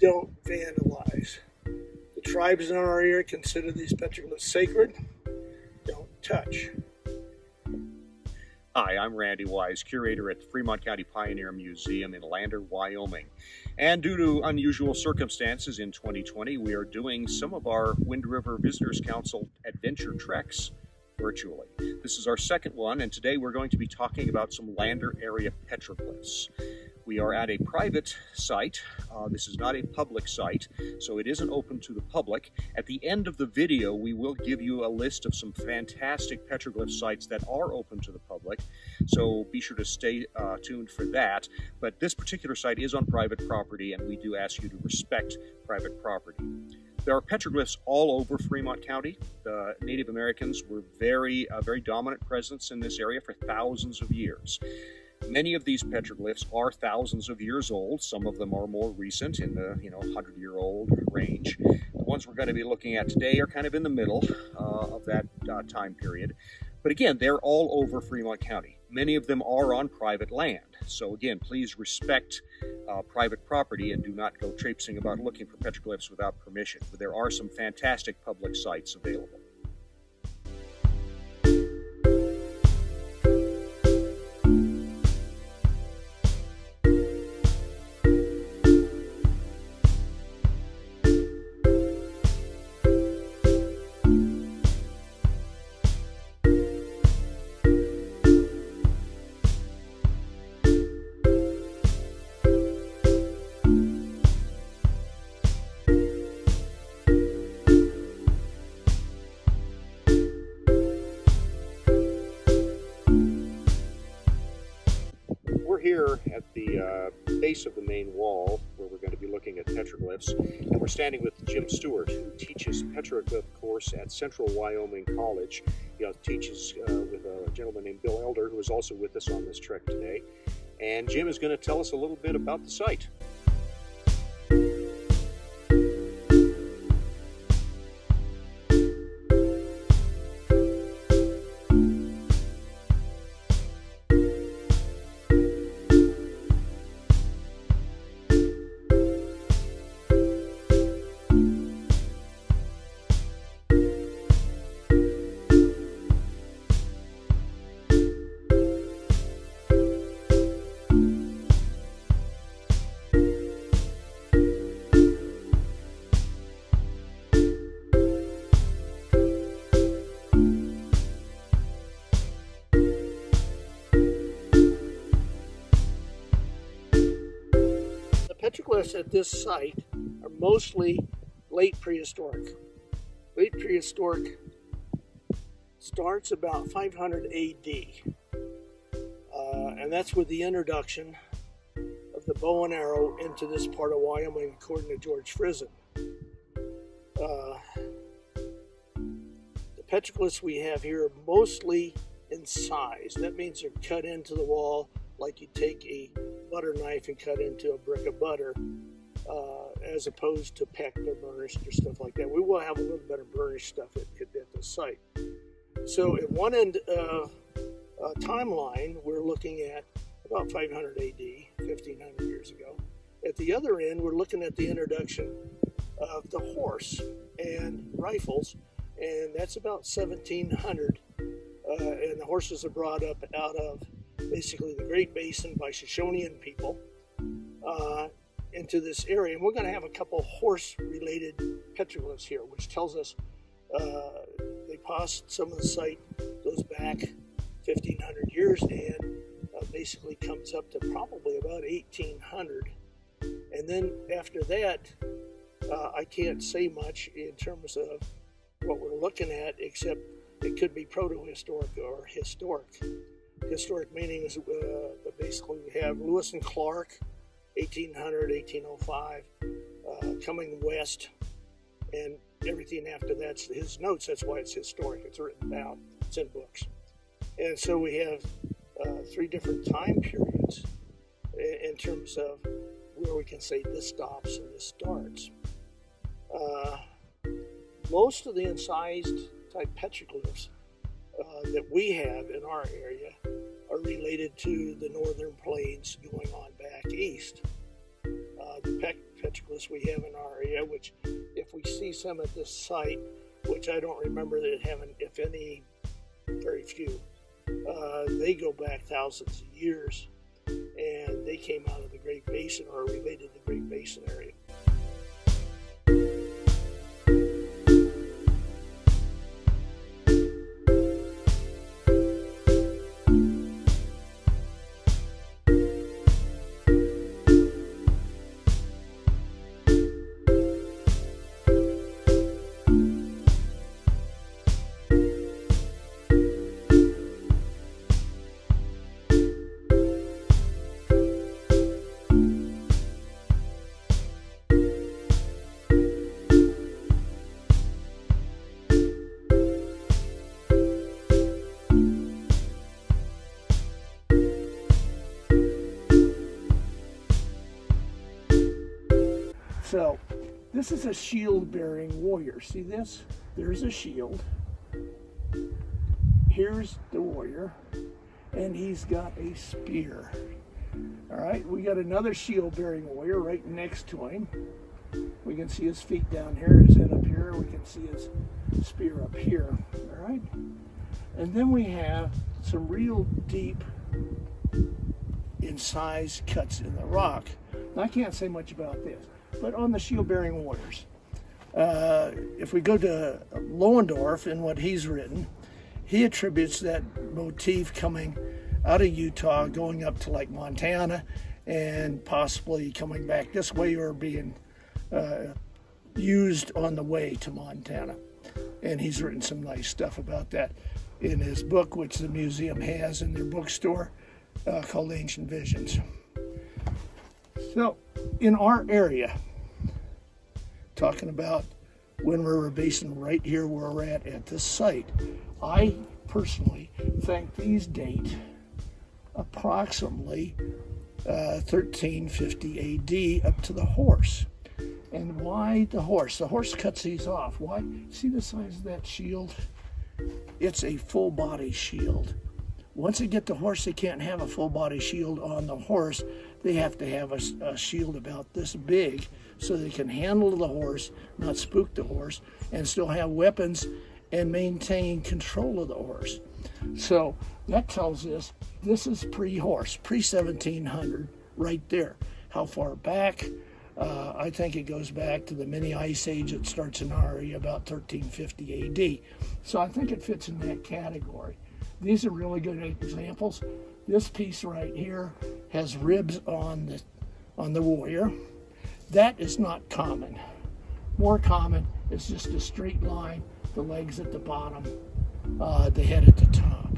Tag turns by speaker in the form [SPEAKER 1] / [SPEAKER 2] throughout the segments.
[SPEAKER 1] don't vandalize. The tribes in our area consider these petroglyphs sacred. Don't touch.
[SPEAKER 2] Hi, I'm Randy Wise, curator at the Fremont County Pioneer Museum in Lander, Wyoming. And due to unusual circumstances in 2020, we are doing some of our Wind River Visitors Council adventure treks virtually. This is our second one, and today we're going to be talking about some Lander area petroglyphs. We are at a private site. This is not a public site, so it isn't open to the public. At the end of the video, we will give you a list of some fantastic petroglyph sites that are open to the public, so be sure to stay tuned for that. But this particular site is on private property, and we do ask you to respect private property. There are petroglyphs all over Fremont County. The Native Americans were very dominant presence in this area for thousands of years. Many of these petroglyphs are thousands of years old. Some of them are more recent, in the 100-year-old range. The ones we're going to be looking at today are kind of in the middle of that time period. But again, they're all over Fremont County. Many of them are on private land. So again, please respect private property and do not go traipsing about looking for petroglyphs without permission. But there are some fantastic public sites available. Here at the base of the main wall where we're going to be looking at petroglyphs, and we're standing with Jim Stewart, who teaches petroglyph course at Central Wyoming College. He teaches with a gentleman named Bill Elder, who is also with us on this trek today. And Jim is going to tell us a little bit about the site.
[SPEAKER 1] Petroglyphs at this site are mostly late prehistoric. Late prehistoric starts about 500 AD, and that's with the introduction of the bow and arrow into this part of Wyoming, according to George Frizen. The petroglyphs we have here are mostly in size. That means they're cut into the wall like you take a butter knife and cut into a brick of butter, as opposed to pecked or burnished or stuff like that. We will have a little bit of burnished stuff at the site. So at one end timeline, we're looking at about 500 AD, 1500 years ago. At the other end, we're looking at the introduction of the horse and rifles, and that's about 1700. And the horses are brought up out of basically the Great Basin by Shoshonean people into this area. And we're going to have a couple horse-related petroglyphs here, which tells us they passed some of the site goes back 1,500 years and basically comes up to probably about 1,800. And then after that, I can't say much in terms of what we're looking at, except it could be proto-historic or historic. Historic meaning is basically we have Lewis and Clark, 1800, 1805, coming west, and everything after that's his notes. That's why it's historic. It's written down. It's in books. And so we have three different time periods in terms of where we can say this stops and this starts. Most of the incised type petroglyphs that we have in our area are related to the northern plains going on back east. The petroglyphs we have in our area, which if we see some at this site, which I don't remember that having, if any, very few, they go back thousands of years, and they came out of the Great Basin or related to the Great Basin area. So this is a shield-bearing warrior. See this? There's a shield. Here's the warrior, and he's got a spear. All right, we got another shield-bearing warrior right next to him. We can see his feet down here, his head up here. We can see his spear up here. All right, and then we have some real deep incised cuts in the rock. Now, I can't say much about this, but on the shield-bearing warriors, if we go to Lohendorf and what he's written, he attributes that motif coming out of Utah, going up to like Montana, and possibly coming back this way or being used on the way to Montana. And he's written some nice stuff about that in his book, which the museum has in their bookstore, called Ancient Visions. So, in our area, talking about Wind River Basin right here where we're at this site, I personally think these date approximately 1350 AD up to the horse. And why the horse? The horse cuts these off. Why? See the size of that shield? It's a full body shield. Once they get the horse, they can't have a full body shield on the horse. They have to have a shield about this big so they can handle the horse, not spook the horse, and still have weapons and maintain control of the horse. So that tells us this is pre-horse, pre-1700 right there. How far back? I think it goes back to the mini ice age that starts in our area about 1350 AD. So I think it fits in that category. These are really good examples. This piece right here has ribs on the warrior. That is not common. More common is just a straight line, the legs at the bottom, the head at the top.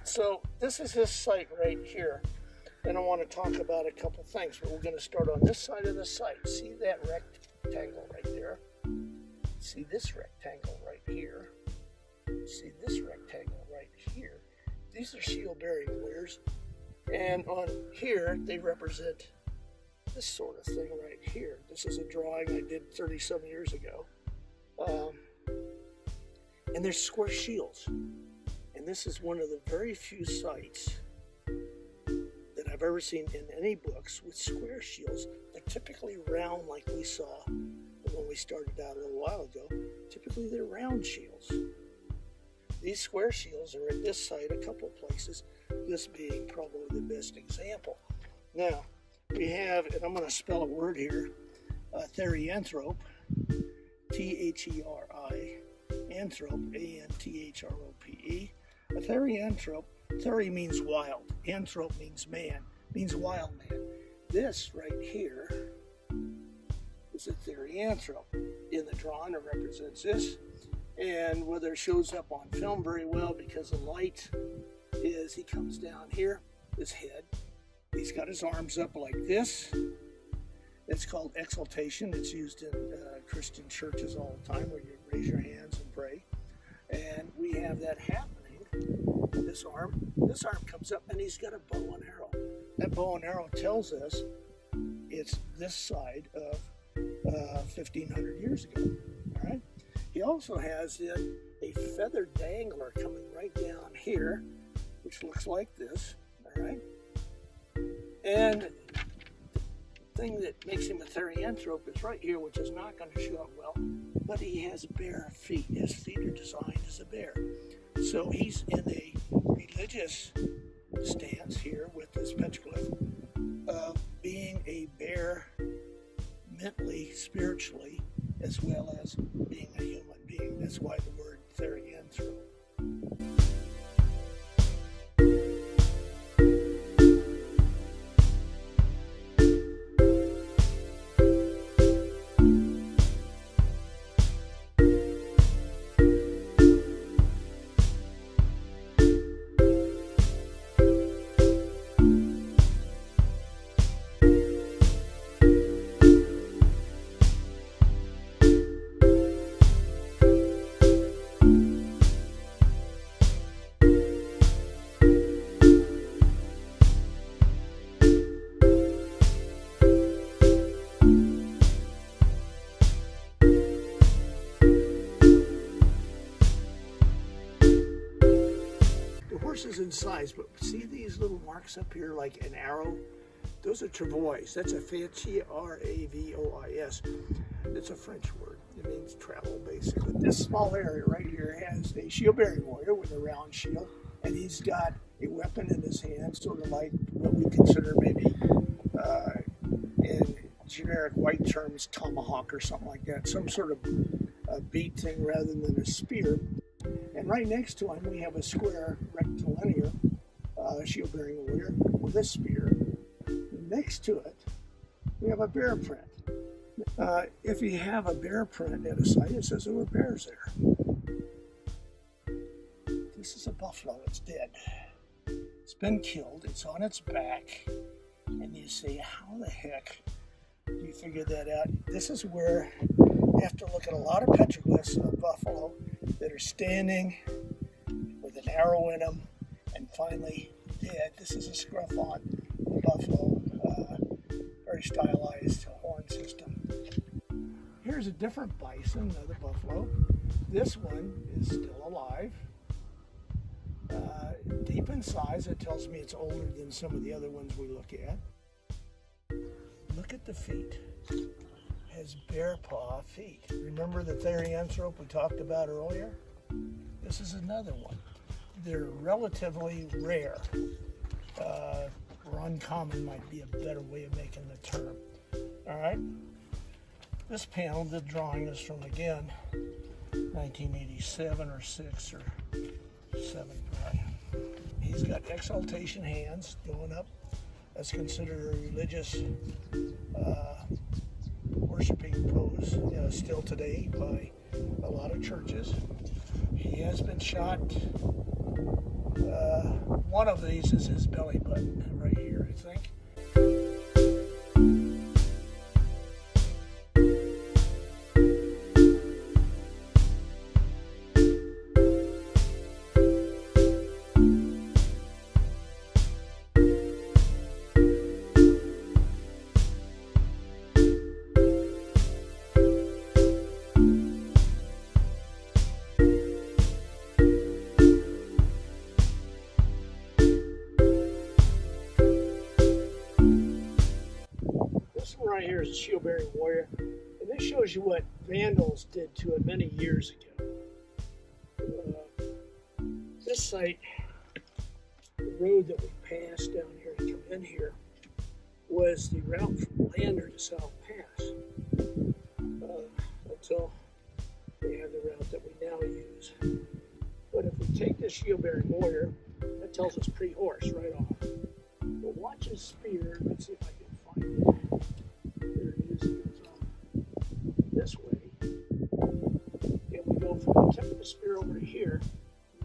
[SPEAKER 1] So this is his site right here, and I want to talk about a couple things, but we're going to start on this side of the site. See that rectangle right there? See this rectangle right here? See this rectangle right here? These are shield-bearing warriors, and on here they represent this sort of thing right here. This is a drawing I did 30-some years ago, and they're square shields. And this is one of the very few sites that I've ever seen in any books with square shields. They're typically round like we saw when we started out a little while ago. Typically they're round shields. These square shields are at this site a couple places, this being probably the best example. Now, we have, and I'm going to spell a word here, therianthrope, T-H-E-R-I, anthrope, A-N-T-H-R-O-P-E. A therianthrope, theri means wild, anthrope means man, means wild man. This right here is a therianthrope. In the drawing it represents this, and whether it shows up on film very well because of light is he comes down here, his head. He's got his arms up like this. It's called exaltation. It's used in Christian churches all the time, where you raise your hands and pray. And we have that happening. This arm comes up, and he's got a bow and arrow. That bow and arrow tells us it's this side of 1,500 years ago. All right. He also has a feather dangler coming right down here, which looks like this. All right. And the thing that makes him a therianthrope is right here, which is not going to show up well, but he has bare feet. His feet are designed as a bear. So he's in a religious stance here with this petroglyph of being a bear mentally, spiritually, as well as being a human being. That's why the word therianthrope. Horses in size, but see these little marks up here like an arrow? Those are travois. That's a T-R-A-V-O-I-S. It's a French word. It means travel, basically. This small area right here has a shield-bearing warrior with a round shield, and he's got a weapon in his hand, sort of like what we consider maybe in generic white terms tomahawk or something like that, some sort of beat thing rather than a spear. And right next to him, we have a square rectilinear shield-bearing warrior with a spear. Next to it, we have a bear print. If you have a bear print at a site, it says there were bears there. This is a buffalo. It's dead. It's been killed. It's on its back. And you say, how the heck do you figure that out? This is where you have to look at a lot of petroglyphs of buffalo that are standing with an arrow in them and finally dead. This is a scruff on the buffalo, very stylized horn system. Here's a different bison, another buffalo. This one is still alive. Deep in size, it tells me it's older than some of the other ones we look at. Look at the feet. Has bear paw feet. Remember the therianthrope we talked about earlier? This is another one. They're relatively rare, or uncommon might be a better way of making the term. All right. This panel, the drawing is from, again, 1987 or 6 or 7. Right? He's got exaltation hands going up. That's considered a religious worshiping pose still today by a lot of churches. He has been shot. One of these is his belly button right here, I think. Right here is a shield-bearing warrior, and this shows you what vandals did to it many years ago. This site, the road that we passed down here to come in here, was the route from Lander to South Pass until they have the route that we now use. But if we take this shield-bearing warrior, that tells us pre-horse right off. But watch his spear. Let's see if I can find it. There it is. It goes on this way. And we go from the tip of the spear over to here,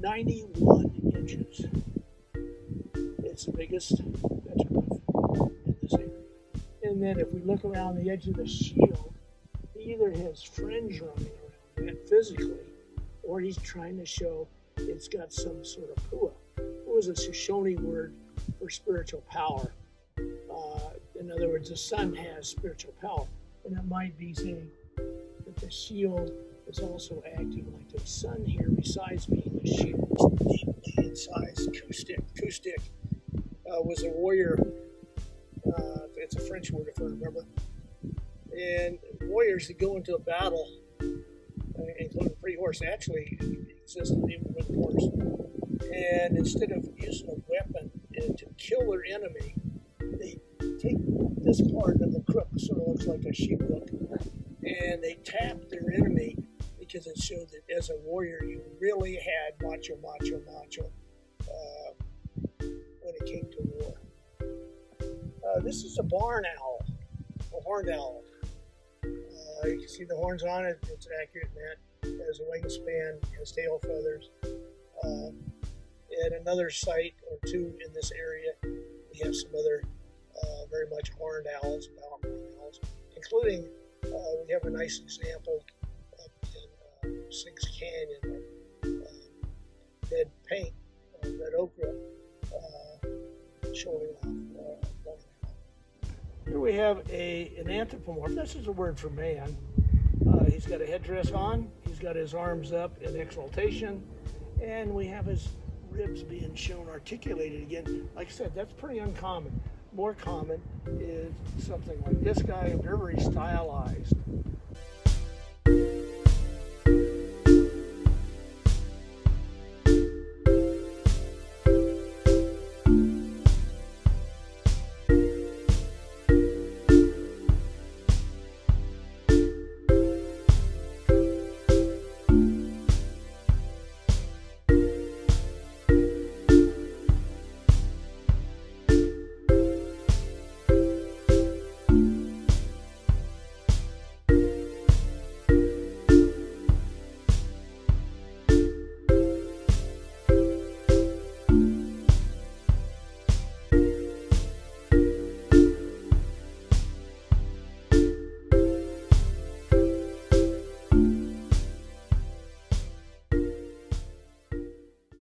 [SPEAKER 1] 91 inches. It's the biggest petroglyph in this area. And then if we look around the edge of the shield, he either has fringe running around that physically, or he's trying to show it's got some sort of pua. Pua is a Shoshone word for spiritual power. In other words, the sun has spiritual power. And it might be saying that the shield is also acting like the sun here, besides being a shield. Deeply incised Kustik. Kustik was a warrior. It's a French word, if I remember. And warriors that go into a battle, including pre-horse, actually existed even with horse. And instead of using a weapon to kill their enemy, they take this part of the crook, sort of looks like a sheep hook, and they tap their enemy because it showed that as a warrior you really had macho when it came to war. This is a barn owl, a horned owl. You can see the horns on it. It's accurate in that. It has a wingspan, has tail feathers. At another site or two in this area, we have some other very much horned owls, mountain horned owls, including we have a nice example up in Sinks Canyon of red paint, red ochre, showing off barn owl. Here we have an anthropomorph. This is a word for man. He's got a headdress on, he's got his arms up in exaltation, and we have his ribs being shown articulated again. Like I said, that's pretty uncommon. More common is something like this guy, very stylized.